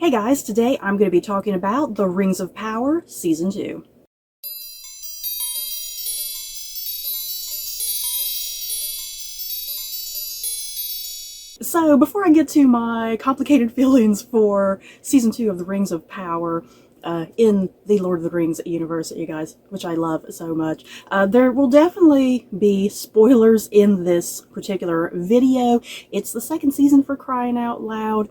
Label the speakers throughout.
Speaker 1: Hey guys, today I'm going to be talking about The Rings of Power Season 2. So, before I get to my complicated feelings for Season 2 of The Rings of Power, in the Lord of the Rings universe, you guys, which I love so much. There will definitely be spoilers in this particular video. It's the second season, for crying out loud.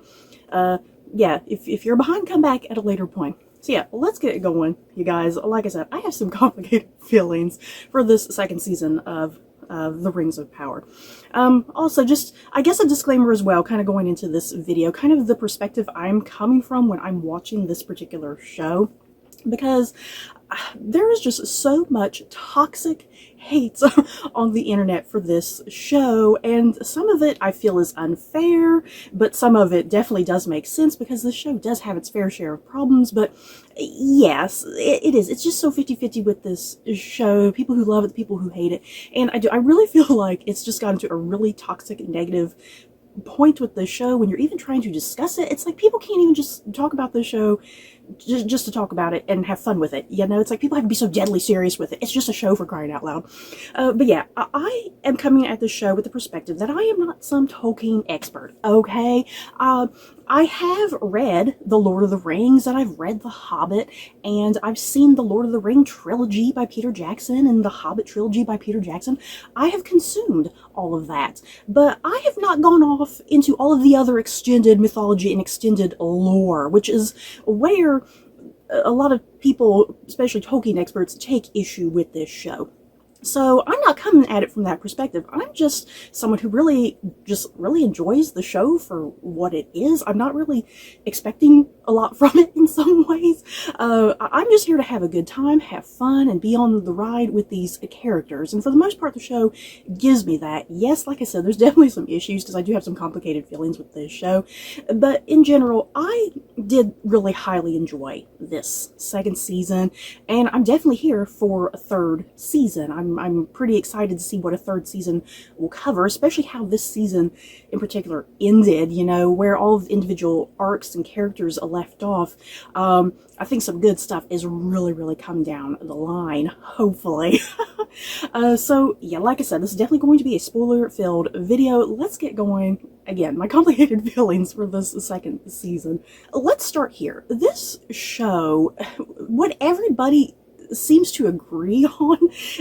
Speaker 1: Yeah, if you're behind, come back at a later point. So yeah, let's get it going, you guys. Like I said, I have some complicated feelings for this second season of The Rings of Power. Also, just, I guess a disclaimer as well, kind of going into this video, kind of the perspective I'm coming from when I'm watching this particular show, because there is just so much toxic hate on the internet for this show, and some of it I feel is unfair, but some of it definitely does make sense because this show does have its fair share of problems. But yes, it is. It's just so 50-50 with this show. People who love it, people who hate it. And I really feel like it's just gotten to a really toxic, negative point with the show. When you're even trying to discuss it, it's like people can't even just talk about the show just to talk about it and have fun with it. You know, it's like people have to be so deadly serious with it. It's just a show, for crying out loud. But yeah, I am coming at this show with the perspective that I am not some Tolkien expert, okay? I have read The Lord of the Rings, and I've read The Hobbit, and I've seen the Lord of the Ring trilogy by Peter Jackson and the Hobbit trilogy by Peter Jackson. I have consumed all of that, but I have not gone off into all of the other extended mythology and extended lore, which is where a lot of people, especially Tolkien experts, take issue with this show. So I'm not coming at it from that perspective. I'm just someone who really enjoys the show for what it is. I'm not really expecting a lot from it in some ways. I'm just here to have a good time, have fun, and be on the ride with these characters. And for the most part, the show gives me that. Yes, like I said, there's definitely some issues because I do have some complicated feelings with this show. But in general, I did really highly enjoy this second season, and I'm definitely here for a third season. I'm pretty excited to see what a third season will cover, especially how this season in particular ended, you know, where all of the individual arcs and characters are left off. I think some good stuff is really coming down the line, hopefully. So yeah, like I said, this is definitely going to be a spoiler-filled video. Let's get going. Again, my complicated feelings for this second season. Let's start here. This show, what everybody seems to agree on,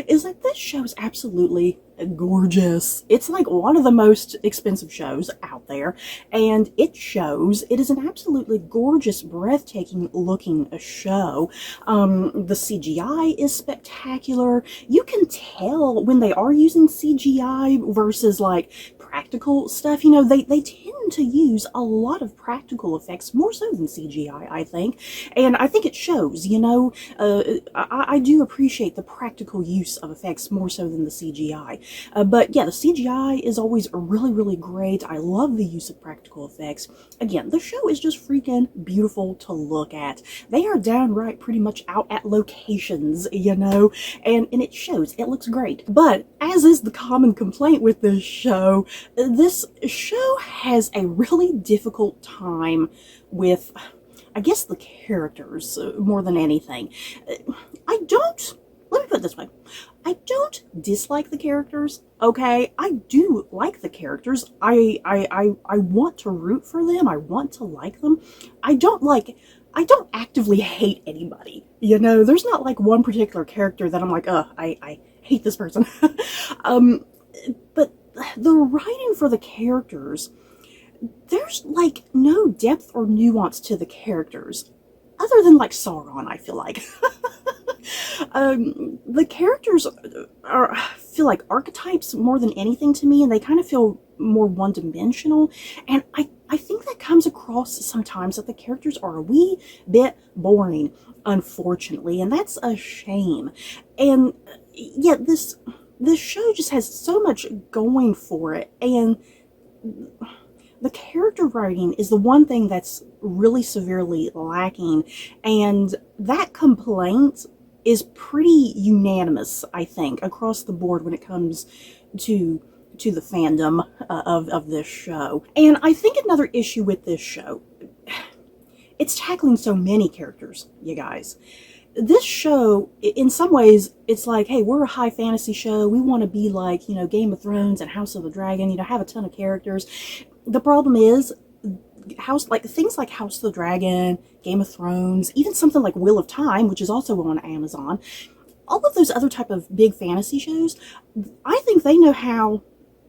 Speaker 1: is that this show is absolutely gorgeous. It's like one of the most expensive shows out there, and it shows. It is an absolutely gorgeous, breathtaking looking show. The CGI is spectacular. You can tell when they are using CGI versus like practical stuff. You know, they tend to use a lot of practical effects, more so than CGI, I think. And I think it shows, you know. I do appreciate the practical use of effects more so than the CGI. But yeah, the CGI is always really great. I love the use of practical effects. Again, the show is just freaking beautiful to look at. They are downright pretty much out at locations, you know, and it shows. It looks great. But as is the common complaint with this show has a really difficult time with, I guess, the characters more than anything. Let me put it this way. I don't dislike the characters, okay? I do like the characters. I want to root for them. I want to like them. I don't actively hate anybody. You know, there's not like one particular character that I'm like, I hate this person. But the writing for the characters, there's like no depth or nuance to the characters, other than like Sauron, I feel like. The characters feel like archetypes more than anything to me, and they kind of feel more one-dimensional, and I think that comes across sometimes that the characters are a wee bit boring, unfortunately, and that's a shame. And yeah, this show just has so much going for it, and the character writing is the one thing that's really severely lacking, and that complaint is pretty unanimous, I think, across the board when it comes to the fandom of this show. And I think another issue with this show, it's tackling so many characters, you guys. This show, in some ways, it's like, hey, we're a high fantasy show. We want to be like, Game of Thrones and House of the Dragon, have a ton of characters. The problem is, things like House of the Dragon, Game of Thrones, even something like Wheel of Time, which is also on Amazon, all of those other type of big fantasy shows, I think they know how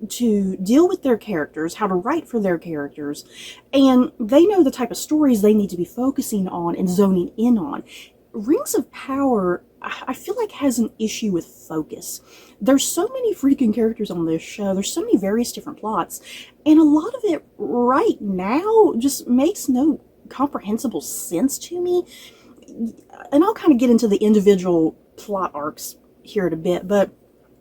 Speaker 1: to deal with their characters, how to write for their characters, and they know the type of stories they need to be focusing on and zoning in on. Rings of Power, I feel like, has an issue with focus. There's so many freaking characters on this show. There's so many various different plots, and a lot of it right now just makes no comprehensible sense to me. And I'll kind of get into the individual plot arcs here in a bit, but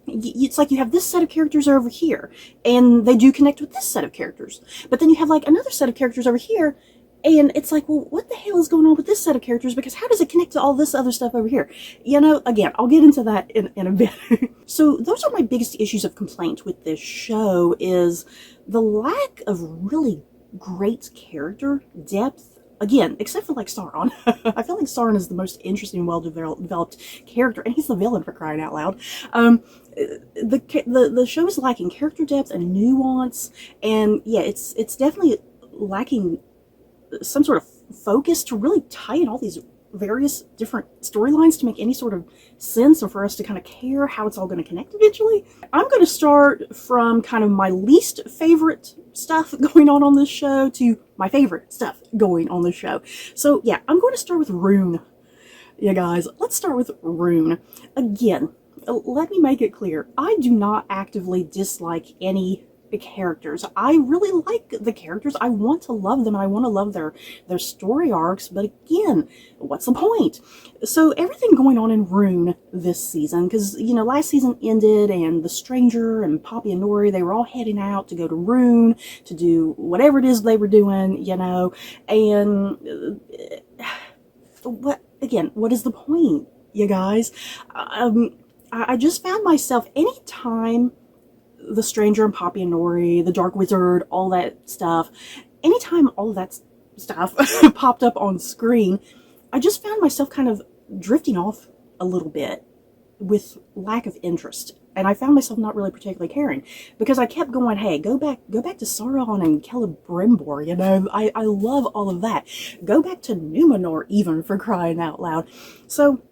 Speaker 1: it's like you have this set of characters over here, and they do connect with this set of characters. But then you have like another set of characters over here, and it's like, well, what the hell is going on with this set of characters? Because how does it connect to all this other stuff over here? Again, I'll get into that in a bit. So those are my biggest issues of complaint with this show, is the lack of really great character depth. Again, except for like Sauron. I feel like Sauron is the most interesting, well-developed character, and he's the villain, for crying out loud. The show is lacking character depth and nuance, and yeah, it's definitely lacking some sort of focus to really tie in all these various different storylines to make any sort of sense, or for us to kind of care how it's all going to connect eventually. I'm going to start from kind of my least favorite stuff going on this show to my favorite stuff going on the show. So yeah, I'm going to start with Rune. Yeah, guys, let's start with Rune. Again, let me make it clear, I do not actively dislike any characters. I really like the characters. I want to love them, and I want to love their story arcs, but again, what's the point? So everything going on in Rune this season, because last season ended and the Stranger and Poppy and Nori, they were all heading out to go to Rune to do whatever it is they were doing, and what is the point, you guys? I just found myself, anytime the Stranger and Poppy and Nori, the Dark Wizard, all that stuff, anytime all of that stuff popped up on screen, I just found myself kind of drifting off a little bit with lack of interest. And I found myself not really particularly caring, because I kept going, hey, go back to Sauron and Celebrimbor, I love all of that. Go back to Numenor, even, for crying out loud. So,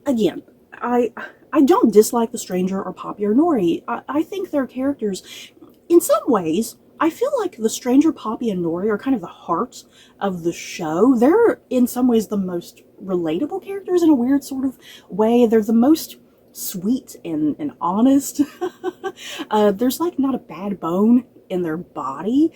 Speaker 1: again, I don't dislike the Stranger or Poppy or Nori. I think their characters, in some ways, I feel like the Stranger, Poppy, and Nori are kind of the heart of the show. They're, in some ways, the most relatable characters in a weird sort of way. They're the most sweet and honest. There's, like, not a bad bone in their body.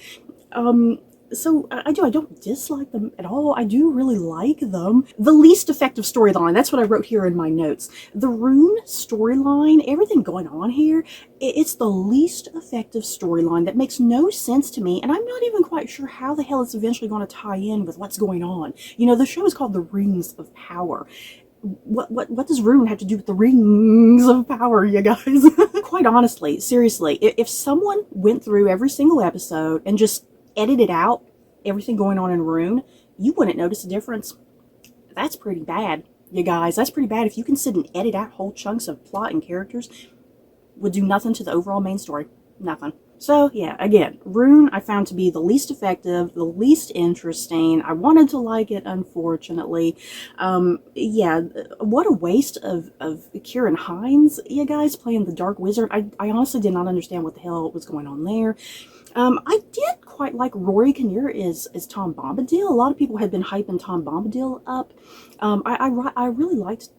Speaker 1: So I don't dislike them at all. I do really like them. The least effective storyline, that's what I wrote here in my notes. The Rune storyline, everything going on here, it's the least effective storyline that makes no sense to me, and I'm not even quite sure how the hell it's eventually going to tie in with what's going on. The show is called The Rings of Power. What does Rune have to do with the Rings of Power, you guys? Quite honestly, seriously, if someone went through every single episode and just edited out everything going on in Rune, you wouldn't notice a difference. That's pretty bad, you guys. That's pretty bad. If you can sit and edit out whole chunks of plot and characters, would do nothing to the overall main story. Nothing. So, yeah, again, Rune I found to be the least effective, the least interesting. I wanted to like it, unfortunately. Yeah, what a waste of Kieran Hines, you guys, playing the Dark Wizard. I honestly did not understand what the hell was going on there. I did quite like Rory Kinnear as Tom Bombadil. A lot of people had been hyping Tom Bombadil up. I really liked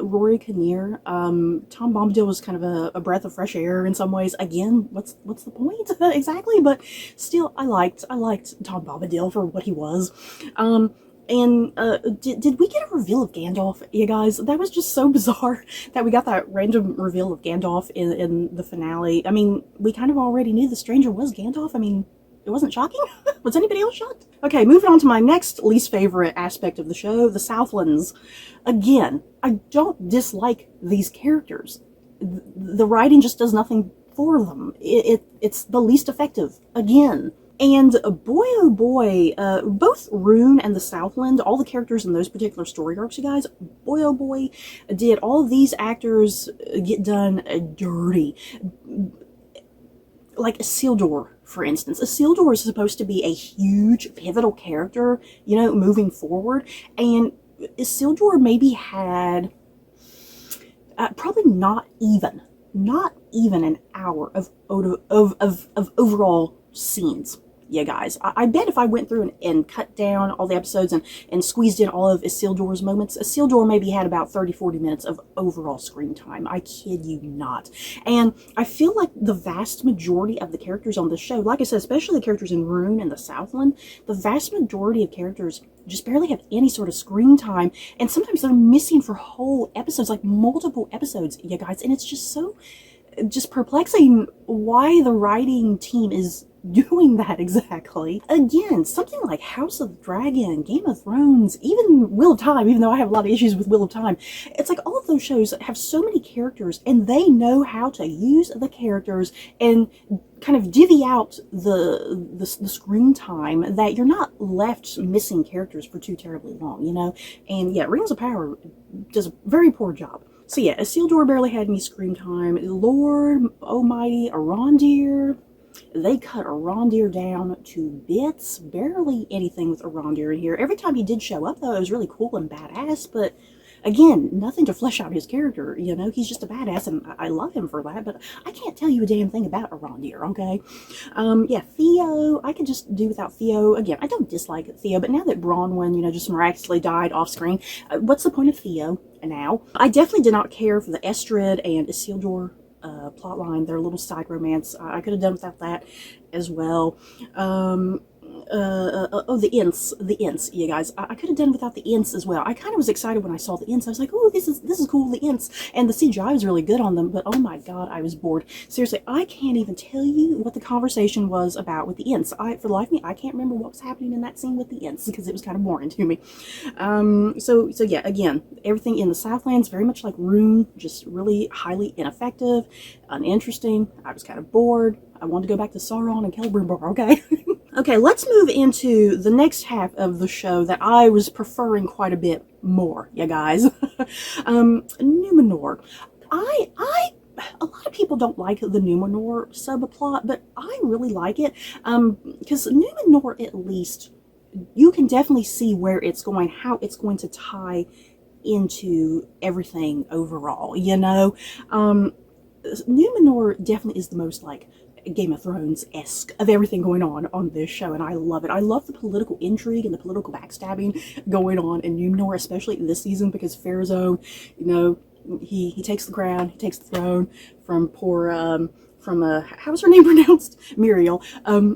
Speaker 1: Rory Kinnear. Tom Bombadil was kind of a breath of fresh air in some ways. Again, what's the point exactly? But still, I liked Tom Bombadil for what he was. Did we get a reveal of Gandalf, you guys? That was just so bizarre that we got that random reveal of Gandalf in the finale. I mean, we kind of already knew the Stranger was Gandalf. I mean, it wasn't shocking? Was anybody else shocked? Okay, moving on to my next least favorite aspect of the show, the Southlands. Again, I don't dislike these characters. The writing just does nothing for them. It's the least effective. Again, And boy, oh boy, both Rune and the Southland, all the characters in those particular story arcs, you guys, boy, oh boy, did all of these actors get done dirty. Like Isildur, for instance. Isildur is supposed to be a huge, pivotal character, you know, moving forward. And Isildur maybe had probably not even an hour of overall scenes. Yeah, guys, I bet if I went through and cut down all the episodes and squeezed in all of Isildur's moments, Isildur maybe had about 30-40 minutes of overall screen time. I kid you not. And I feel like the vast majority of the characters on the show, like I said, especially the characters in Rune and the Southland, the vast majority of characters just barely have any sort of screen time, and sometimes they're missing for whole episodes, like multiple episodes, you guys, and it's just so perplexing why the writing team is doing that exactly. Again, something like House of the Dragon, Game of Thrones, even Wheel of Time, even though I have a lot of issues with Wheel of Time, it's like all of those shows have so many characters, and they know how to use the characters and kind of divvy out the screen time that you're not left missing characters for too terribly long, you know? And yeah, Rings of Power does a very poor job. So yeah, Isildur barely had any screen time. Lord Almighty Arondir, they cut Arondir down to bits. Barely anything with Arondir in here. Every time he did show up, though, it was really cool and badass, but again, nothing to flesh out his character, you know? He's just a badass, and I love him for that, but I can't tell you a damn thing about Arondir, okay? Yeah, Theo, I could just do without Theo. Again, I don't dislike Theo, but now that Bronwyn, you know, just miraculously died off screen, what's the point of Theo now? I definitely did not care for the Estrid and Isildur plotline, their little side romance. I could have done without that as well. The Ints, you guys. I could have done without the Ints as well. I kind of was excited when I saw the Ints. I was like, oh, this is cool, the Ints. And the CGI was really good on them, but oh my god, I was bored. Seriously, I can't even tell you what the conversation was about with the Ints. For the life of me, I can't remember what was happening in that scene with the Ints because it was kind of boring to me. So yeah, again, everything in the Southlands, very much like Rune, just really highly ineffective, uninteresting. I was kind of bored. I wanted to go back to Sauron and Celebrimbor, okay? Okay, let's move into the next half of the show that I was preferring quite a bit more, you guys. Numenor. A lot of people don't like the Numenor subplot, but I really like it, because Numenor, at least, you can definitely see where it's going, how it's going to tie into everything overall, you know? Numenor definitely is the most, like, Game of Thrones-esque of everything going on this show, and I love it. I love the political intrigue and the political backstabbing going on in Numenor, especially this season, because Pharazôn, you know, he takes the crown, he takes the throne from poor, how was her name pronounced? Muriel.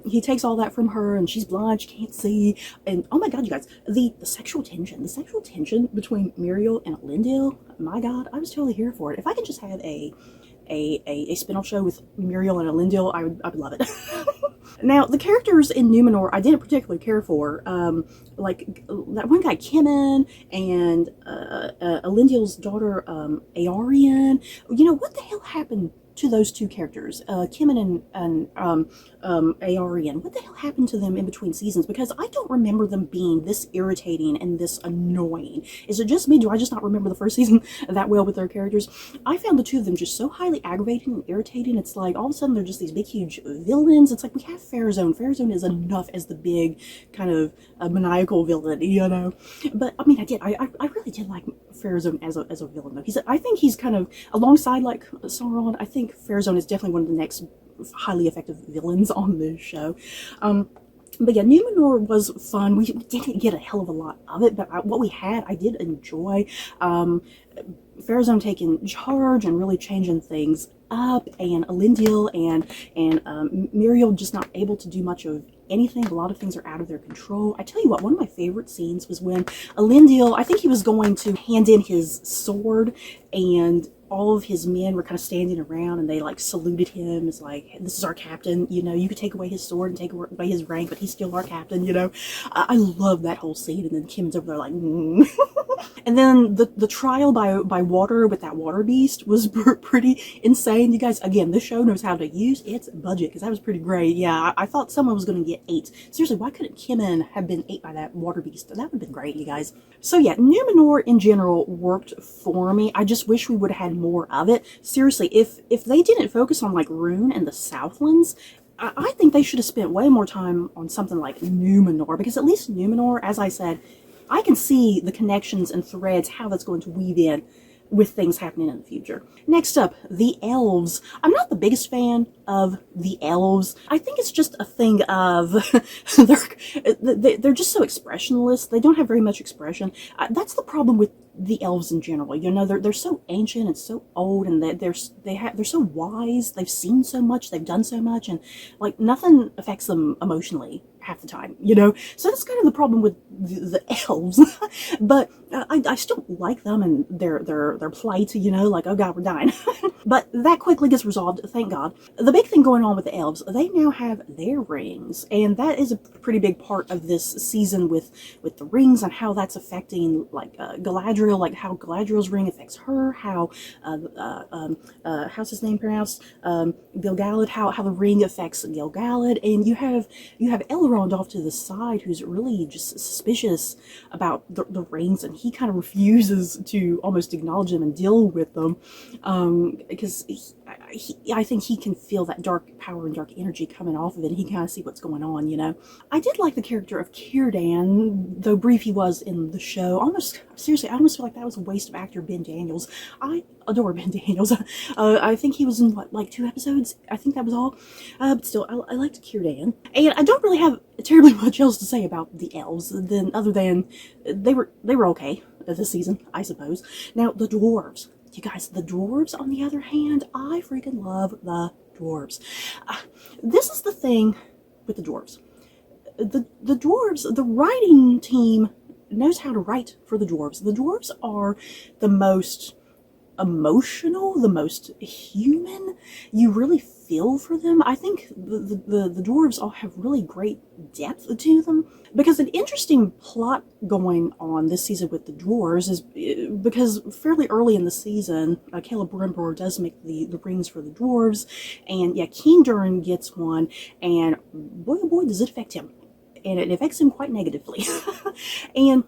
Speaker 1: He takes all that from her, and she's blind, she can't see, and oh my god, you guys, the sexual tension between Muriel and Elendil, my god, I was totally here for it. If I could just have a spin-off show with Muriel and Elendil, I would love it. Now, the characters in Numenor I didn't particularly care for, like that one guy Kemen and Elendil's daughter Aarion. You know, what the hell happened to those two characters, Kemen and Aarion? What the hell happened to them in between seasons? Because I don't remember them being this irritating and this annoying. Is it just me? Do I just not remember the first season that well with their characters? I found the two of them just so highly aggravating and irritating. It's like all of a sudden they're just these big huge villains. It's like we have Pharazôn. Pharazôn is enough as the big kind of maniacal villain, you know? But I mean, I really did like Pharazôn as a villain, though. I think he's kind of, alongside like Sauron, I think Pharazôn is definitely one of the next highly effective villains on this show. But yeah, Numenor was fun. We didn't get a hell of a lot of it, but what we had, I did enjoy. Pharazôn taking charge and really changing things up, and Elendil and Muriel just not able to do much of anything. A lot of things are out of their control. I tell you what, one of my favorite scenes was when Elendil, I think he was going to hand in his sword, and all of his men were kind of standing around and they like saluted him as like, this is our captain, you know, you could take away his sword and take away his rank, but he's still our captain, you know. I love that whole scene. And then Kim's over there like, And then the trial by water with that water beast was pretty insane. You guys, again, this show knows how to use its budget, because that was pretty great. Yeah, I thought someone was going to get ate. Seriously, why couldn't Kimmin have been ate by that water beast? That would have been great, you guys. So yeah, Numenor in general worked for me. I just wish we would have had more of it. Seriously, if they didn't focus on like Rune and the Southlands, I think they should have spent way more time on something like Numenor, because at least Numenor, as I said, I can see the connections and threads, how that's going to weave in with things happening in the future. Next up, the elves. I'm not the biggest fan of the elves. I think it's just a thing of they're just so expressionless. They don't have very much expression. That's the problem with the elves in general. You know, they're so ancient and so old, and they're so wise. They've seen so much, they've done so much, and like nothing affects them emotionally half the time, you know. So that's kind of the problem with the elves. But I still like them and their plight, you know, like, oh god, we're dying. But that quickly gets resolved, thank god. The big thing going on with the elves, they now have their rings, and that is a pretty big part of this season with the rings and how that's affecting like Galadriel, like how Galadriel's ring affects her, how how's his name pronounced, Gil-galad, how the ring affects Gil-galad. And you have Elrond off to the side, who's really just suspicious about the rings, and he kind of refuses to almost acknowledge them and deal with them, because I think he can feel that dark power and dark energy coming off of it, and he kind of see what's going on, you know. I did like the character of Círdan, though brief he was in the show. Seriously, I almost feel like that was a waste of actor Ben Daniels. I adore Ben Daniels. I think he was in, what, like 2 episodes? I think that was all. But still, I liked Círdan. And I don't really have terribly much else to say about the elves, other than they were okay this season, I suppose. Now, the dwarves. You guys, the dwarves, on the other hand, I freaking love the dwarves. This is the thing with the dwarves. The dwarves, the writing team knows how to write for the dwarves. The dwarves are the most emotional, the most human. You really feel for them. I think the dwarves all have really great depth to them, because an interesting plot going on this season with the dwarves is because fairly early in the season, Celebrimbor does make the rings for the dwarves, and yeah, King Durin gets one, and boy oh boy does it affect him, and it affects him quite negatively. And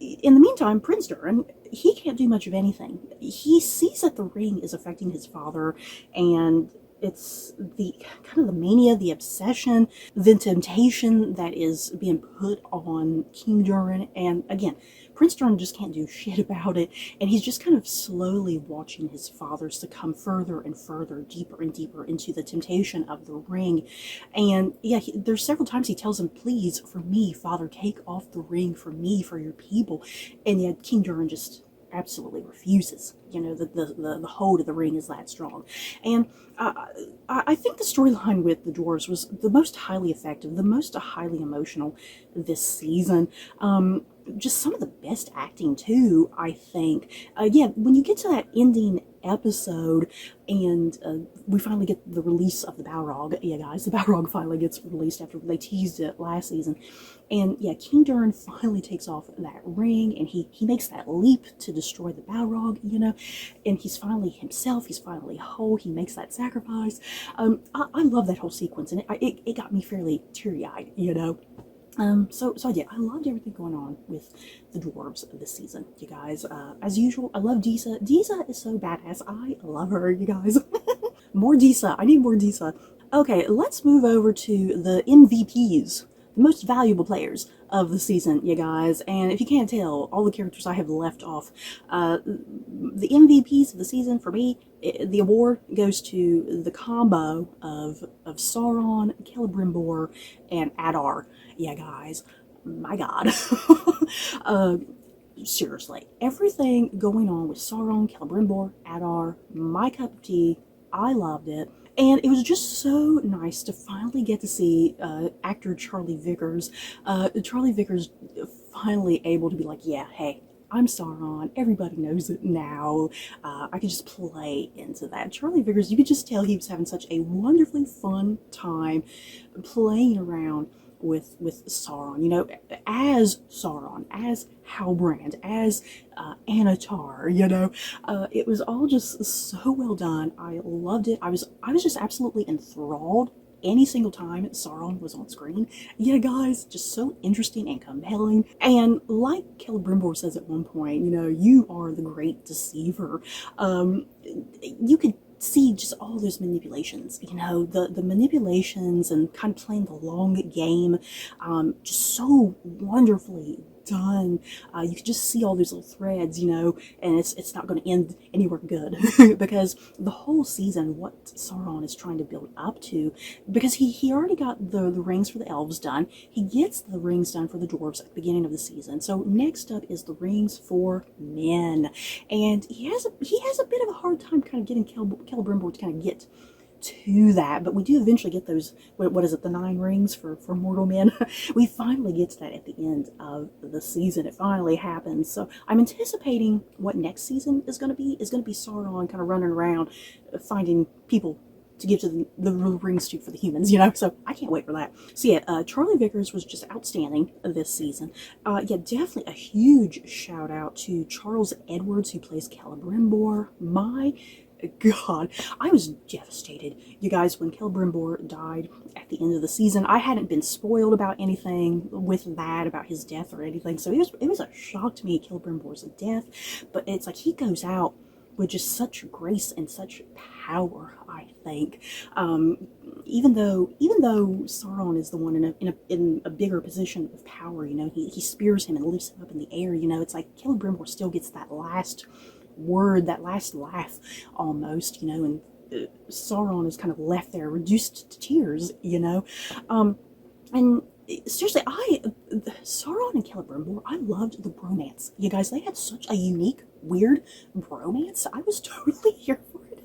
Speaker 1: in the meantime, Prince Durin, he can't do much of anything. He sees that the ring is affecting his father, and it's the kind of the mania, the obsession, the temptation that is being put on King Durin. And again, Prince Durin just can't do shit about it, and he's just kind of slowly watching his father succumb further and further, deeper and deeper into the temptation of the ring. And yeah, there's several times he tells him, please, for me, father, take off the ring for me, for your people. And yet King Durin just absolutely refuses. You know, the hold of the ring is that strong. And I think the storyline with the dwarves was the most highly effective, the most highly emotional this season. Just some of the best acting too, I think. Yeah, when you get to that ending episode and we finally get the release of the Balrog. Yeah, guys, the Balrog finally gets released after they teased it last season. And yeah, King Durin finally takes off that ring, and he makes that leap to destroy the Balrog, you know, and he's finally himself, he's finally whole, he makes that sacrifice. I love that whole sequence, and it got me fairly teary-eyed, you know. So yeah, I loved everything going on with the dwarves this season, you guys. As usual, I love Disa. Disa is so badass. I love her, you guys. More Disa. I need more Disa. Okay, let's move over to the MVPs, the most valuable players of the season, you guys. And if you can't tell, all the characters I have left off, the MVPs of the season for me, the award goes to the combo of Sauron, Celebrimbor, and Adar. Yeah, guys, my god. Seriously, everything going on with Sauron, Celebrimbor, Adar, my cup of tea. I loved it. And it was just so nice to finally get to see actor Charlie Vickers. Charlie Vickers finally able to be like, yeah, hey, I'm Sauron. Everybody knows it now. I could just play into that. Charlie Vickers, you could just tell he was having such a wonderfully fun time playing around with Sauron, you know, as Sauron, as Halbrand, as Anatar, you know. It was all just so well done. I loved it. I was just absolutely enthralled any single time Sauron was on screen. Yeah, guys, just so interesting and compelling. And like Celebrimbor says at one point, you know, you are the great deceiver. You could see just all those manipulations, you know, the manipulations and kind of playing the long game, just so wonderfully done. You can just see all these little threads, you know, and it's not going to end anywhere good because the whole season, what Sauron is trying to build up to, because he already got the rings for the elves done. He gets the rings done for the dwarves at the beginning of the season. So next up is the rings for men, and he has a bit of a hard time kind of getting Celebrimbor to kind of get to that, but we do eventually get those, what is it, the 9 rings for mortal men. We finally get to that at the end of the season. It finally happens. So I'm anticipating what next season is going to be Sauron kind of running around finding people to give to the rings to for the humans, you know, so I can't wait for that. So yeah, Charlie Vickers was just outstanding this season. Yeah, definitely a huge shout out to Charles Edwards, who plays Celebrimbor. My God, I was devastated, you guys, when Celebrimbor died at the end of the season. I hadn't been spoiled about anything with that, about his death or anything, so it was a shock to me, Celebrimbor's death. But it's like he goes out with just such grace and such power, I think. Even though Sauron is the one in a bigger position of power, you know, he spears him and lifts him up in the air, you know, it's like Celebrimbor still gets that last word, that last laugh almost, you know, and Sauron is kind of left there reduced to tears, you know. And seriously, Sauron and Celebrimbor, I loved the bromance, you guys. They had such a unique, weird bromance. I was totally here for it.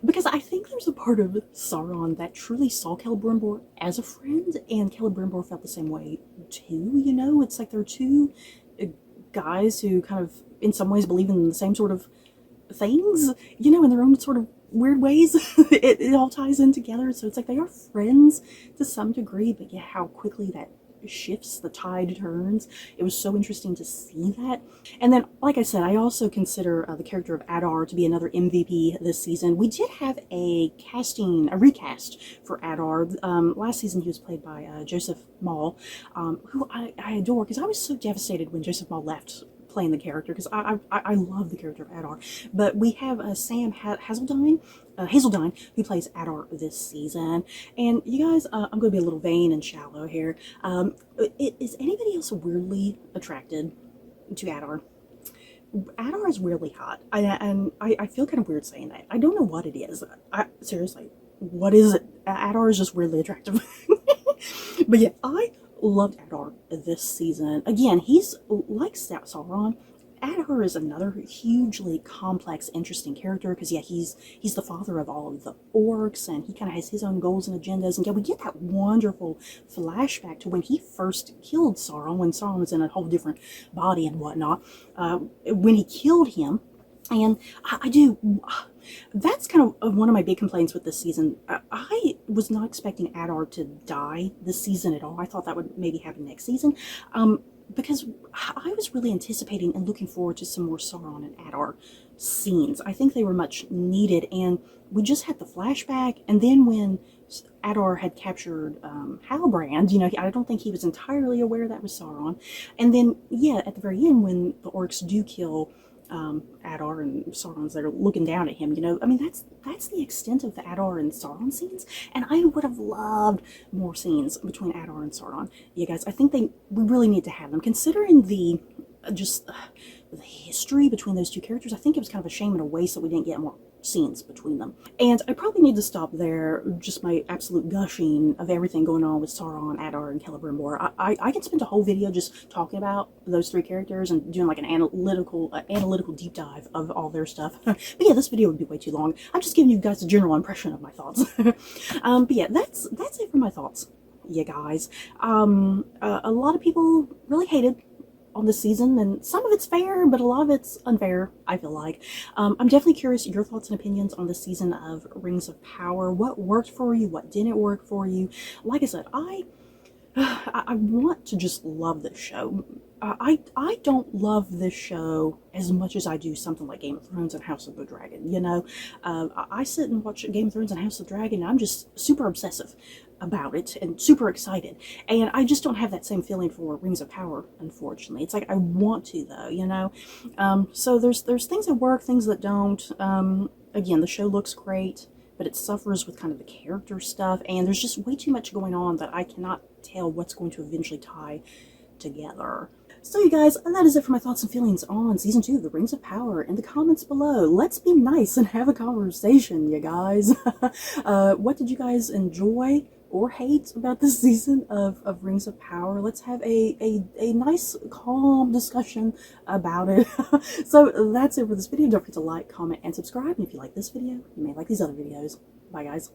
Speaker 1: Because I think there's a part of Sauron that truly saw Celebrimbor as a friend, and Celebrimbor felt the same way too, you know. It's like they're two guys who kind of in some ways believe in the same sort of things, you know, in their own sort of weird ways. It all ties in together, so it's like they are friends to some degree, but yeah, how quickly that shifts, the tide turns. It was so interesting to see that. And then, like I said, I also consider the character of Adar to be another MVP this season. We did have a recast for Adar. Last season he was played by Joseph Mall, who I adore, because I was so devastated when Joseph Mall left playing the character, because I love the character of Adar. But we have Sam Hazeldine, who plays Adar this season. And you guys, I'm going to be a little vain and shallow here. Is anybody else weirdly attracted to Adar? Adar is weirdly hot, and I feel kind of weird saying that. I don't know what it is. Seriously, what is it? Adar is just weirdly attractive. But yeah, I loved Adar this season. Again, he's like Sauron. Adar is another hugely complex, interesting character, because yeah, he's the father of all of the orcs, and he kind of has his own goals and agendas. And yeah, we get that wonderful flashback to when he first killed Sauron, when Sauron was in a whole different body and whatnot. When he killed him, and that's kind of one of my big complaints with this season. I was not expecting Adar to die this season at all. I thought that would maybe happen next season. Because I was really anticipating and looking forward to some more Sauron and Adar scenes. I think they were much needed, and we just had the flashback, and then when Adar had captured Halbrand, you know, I don't think he was entirely aware that was Sauron. And then, yeah, at the very end, when the orcs do kill Adar and Sauron's there looking down at him, you know, I mean, that's the extent of the Adar and Sauron scenes, and I would have loved more scenes between Adar and Sauron. You guys, I think we really need to have them, considering the history between those two characters. I think it was kind of a shame and a waste that we didn't get more scenes between them. And I probably need to stop there, just my absolute gushing of everything going on with Sauron, Adar, and Celebrimbor. I can spend a whole video just talking about those three characters and doing like an analytical deep dive of all their stuff. But yeah, this video would be way too long. I'm just giving you guys a general impression of my thoughts. But yeah, that's it for my thoughts, you guys. A lot of people really hated on the season, and some of it's fair, but a lot of it's unfair, I feel like. I'm definitely curious your thoughts and opinions on the season of Rings of Power. What worked for you? What didn't work for you? Like I said, I want to just love this show. I don't love this show as much as I do something like Game of Thrones and House of the Dragon, you know? I sit and watch Game of Thrones and House of the Dragon, and I'm just super obsessive about it and super excited. And I just don't have that same feeling for Rings of Power, unfortunately. It's like I want to, though, you know? So there's things that work, things that don't. Again, the show looks great, but it suffers with kind of the character stuff, and there's just way too much going on that I cannot tell what's going to eventually tie together. So you guys, that is it for my thoughts and feelings on Season 2 of The Rings of Power. In the comments below, let's be nice and have a conversation, you guys. What did you guys enjoy or hate about this season of Rings of Power? Let's have a nice, calm discussion about it. So that's it for this video. Don't forget to like, comment, and subscribe. And if you like this video, you may like these other videos. Bye, guys.